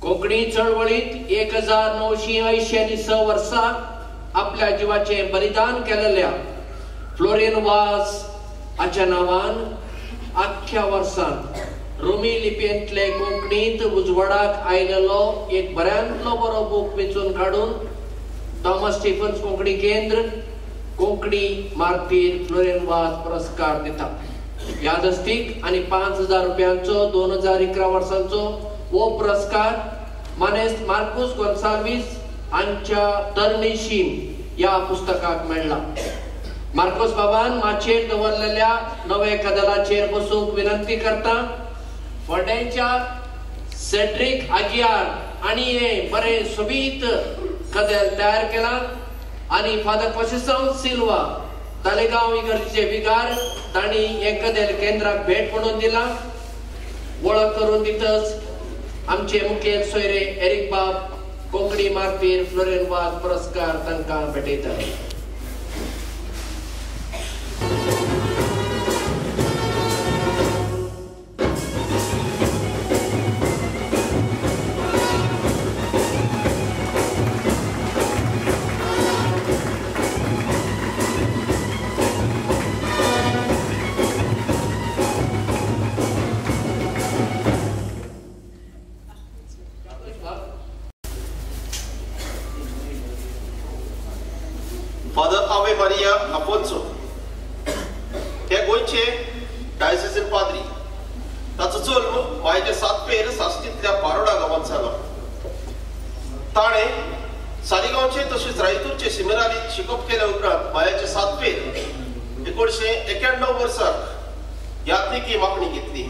कोंकणी चळवळीत 1986 वर्साक आपल्या जीवाचे बलिदान केलेल्या फ्लोरिन वाज हाच्या नावान आख्ख्या वर्सान रोमी लिपयेंतले कोंकणींत उजवाडाक आयलेलो एक बऱ्यांतलो बरो बूक वेचून काडून थॉमस स्टीफन्स कोंकणी केंद्र कोंकणी मार्तीर फ्लोरिन वाज पुरस्कार दिता. यादस्तीक आनी 5000 रुपयांचो 2011 वर्साचो हो पुरस्कार मानेस्त मार्कोस गोन्साल्वीस हांच्या तर्निशीम या पुस्तकाक मेळ्ळा. मार्कोस बाबान माचयेर दवरलेल्या नवे कदेलाचेर बसूंक विनंती करता. फोंड्याच्या सेड्रिक आगियार हांणी हे बरे सोबीत कदेल तयार केला आनी फादर कोशिसांव सिल्वा तालेगांव इगर्जेचे विगार तांणी हे कदेल केंद्राक भेट म्हणून दिला. वळख करून दितच आमचे मुखेल सोयरे एरिक बाब कोंकणी मार्तीर फ्लोरिन वाज पुरस्कार तांकां भेटयतात. फादर आवे मारिया आफोन्सो हे गोंयचे डायसिसीन पाद्री. ताचो जल्म गोंयच्या सातपेर साश्टींतल्या बारोडा गांवांत जालो. ताणें सालिगांवचे तशेंच रायतूरचे सिमेरालींत शिकप केल्या उपरांत गोंयच्या सातपेर 1991 वर्साक यात्रिकी मागणी घेतली.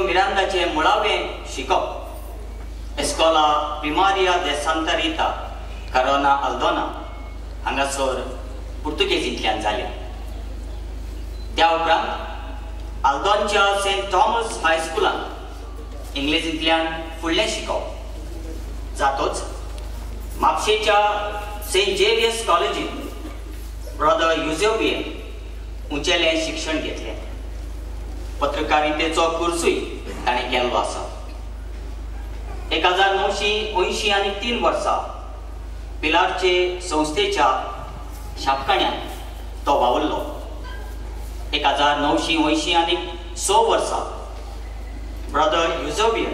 मिरांदाचे मुळावे शिकप एस्कोला प्रिमारिया दे सांता रिता करोना अल्दोना हांगासर पुर्तुगेजींतल्यान जाल्या. त्या उपरांत आल्दोनच्या सेंट थॉमस हायस्कुलांत इंग्लिशींतल्यान फुडलें शिकप जातोच म्हापशेच्या सेंट जेवियर्स कॉलेजींत ब्रदर युझेबियन उंचेलें शिक्षण घेतलें. पत्रकारितेचो कोर्सूय ताणें केल्लो आसा. 1983 वर्सा पिलारचे संस्थेच्या शापकाण्यात तो वावुरलो. 1986 वर्सा ब्रदर युझेबियन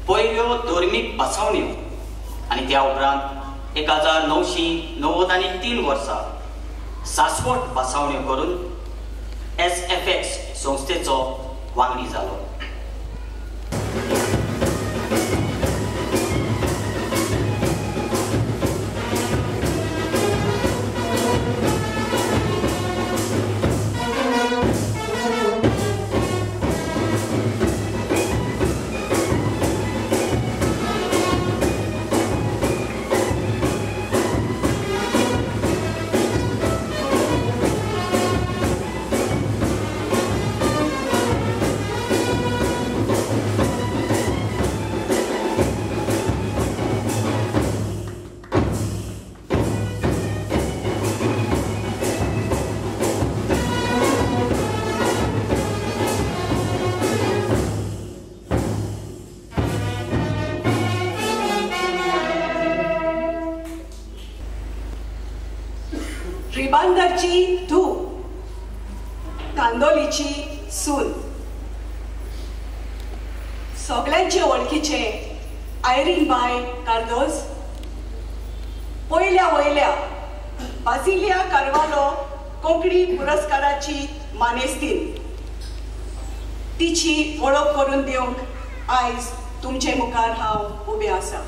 पयल्यो धर्मीक बसवण्यो आनी त्या उपरांत 1993 वर्सा सासवट बसवण्यो करून SFX संस्थेचो वांगडी जालो. रिबांदरची धूव कांदोलीची सून सगळ्यांचे वळखीचे आयरीनबाई कार्दोज, वयल्या बासिलिया कार्वालो कोंकणी पुरस्काराची मानेस्तीन, तिची वळख करून दिवंक आयज तुमचे मुखार हांव उबें आसा.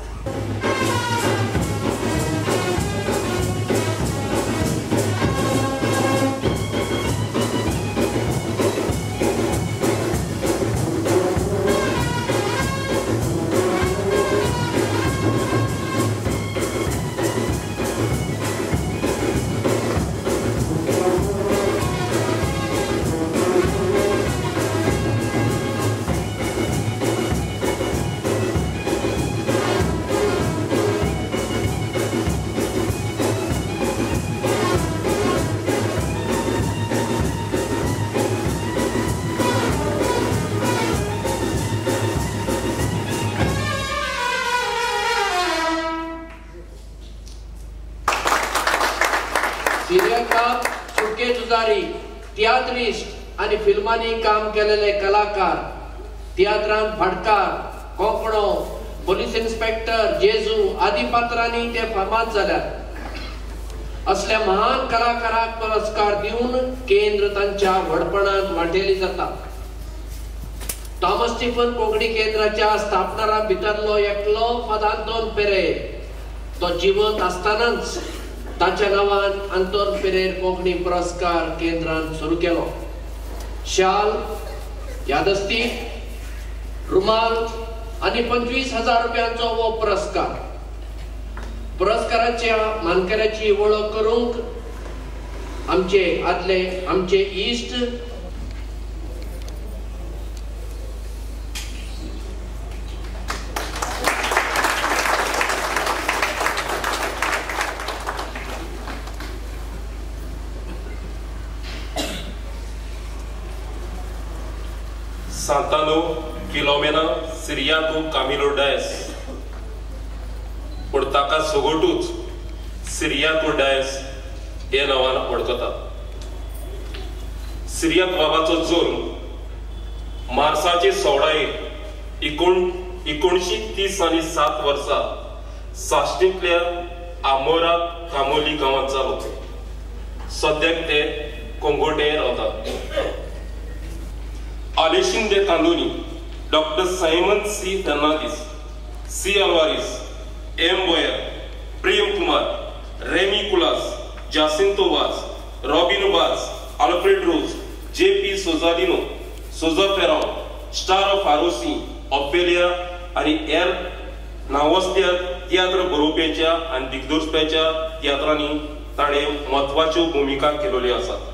सिरियकार, सुटके जुजारी, तियात्रिस्ट आणि फिल्मांनी काम केलेले कलाकार, तियात्रांत भाटकार, कोंकणो, पोलीस इन्स्पेक्टर, जेजू आदी पात्रांनी ते फामाद जाल्यात. असल्या महान कलाकाराक पुरस्कार दिवन केंद्र तांच्या व्हडपणांत वांटेली जाता. थॉमस स्टीफन कोंकणी केंद्राच्या स्थापनारां भितरलो एकलो फदांतोन पेरेर, तो जिवंत आसतनाच ताच्या नावान आंतोन पेरेर कोंकणी पुरस्कार केंद्रान सुरू केलो. शाल, यादस्तीक, रुमाल आणि 25,000 रुपयांचो वो पुरस्कार. पुरस्काराच्या मानकऱ्याची वळख करूंक आमचे इश्ट Santano Filomena Siriaco Camilo Dias, पण ताका सोगोटूच सिरियाको डायस हे नावान वळखतात. सिरियाक बाबाचो जल्म मार्चाचे 16 1930 साली 7 वर्सां साश्टींतल्या आमोरा कामोली गांवांत जालो. सद्याक ते कोंगोटे रावतात. Alexin de Candoni, Dr. Simon C. Fernandes, C. Alvarez, M. Boyer, Prem Kumar, Remy Kulas, Jacinto Vaz, Robin Vaz, Alfred Rose, J.P. Sozadino, Souza Ferron, Star of Arosi, Ophelia आणि एर नावस्त्या तियात्र बरोवप्याच्या आणि दिग्दर्शकाच्या तियात्रांनी ताणें म्हत्वाच्यो भुमिका केल्ल्यो आसात.